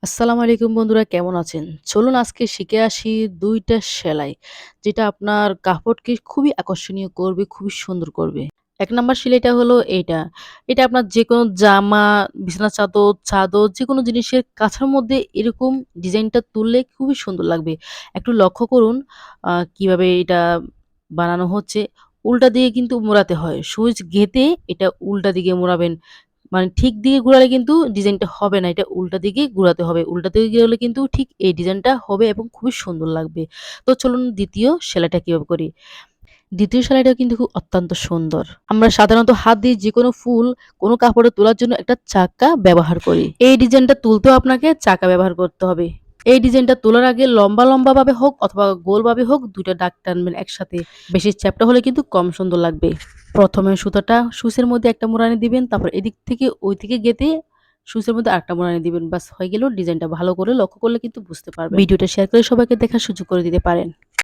আসসালামু আলাইকুম বন্ধুরা, কেমন আছেন? চলুন আজকে শিখে আসি ২ টা সেলাই। যেটা আপনার কাপড়কে খুবই আকর্ষণীয় করবে, খুবই সুন্দর করবে। ১ নাম্বার সেলাইটা হলো এইটা। এটা আপনার যেকোনো জামা, বিছানার চাদর যেকোনো জিনিসের কাছার মধ্যে এরকম ডিজাইনটা তুললে খুবই সুন্দর লাগবে। একটু লক্ষ্য করুন কিভাবে এটা বানানো হচ্ছে। উল্টা দিকে কিন্তু মোড়াতে হয়। সুচ গেঁথে এটা উল্টা দিকে মোড়াবেন। মানে ঠিক দিকে ঘোরালে কিন্তু ডিজাইনটা হবে না। এটা উল্টা দিকে ঘুরাতে হবে। উল্টা দিকে ঘুরালে কিন্তু ঠিক এই ডিজাইনটা হবে এবং খুবই সুন্দর লাগবে। তো চলুন ২য় সেলাইটা কিভাবে করি। ২য় সেলাইটা কিন্তু খুব অত্যন্ত সুন্দর। আমরা সাধারণত হাত দিয়ে যেকোনো ফুল কোনো কাপড়ে তোলার জন্য একটা চাকা ব্যবহার করি। এই ডিজাইনটা তুলতেও আপনাকে চাকা ব্যবহার করতে হবে। এই ডিজাইনটা তোলার আগে লম্বা ভাবে হোক অথবা গোলভাবে হোক ২ টা দাগ টানবেন একসাথে। বেশি চ্যাপ্টা হলে কিন্তু কম সুন্দর লাগবে। ১ম এ সুতাটা সুচের মধ্যে একটা মোড়ানি দিবেন। তারপর এদিক থেকে ওই দিকে গেঁথে সুচের মধ্যে আরেকটা মোড়ানি দিবেন। ব্যাস হয়ে গেল। ডিজাইনটা ভালো করে লক্ষ্য করলে কিন্তু বুঝতে পারবেন। ভিডিওটা শেয়ার করে সবাইকে দেখার সুযোগ করে দিতে পারেন।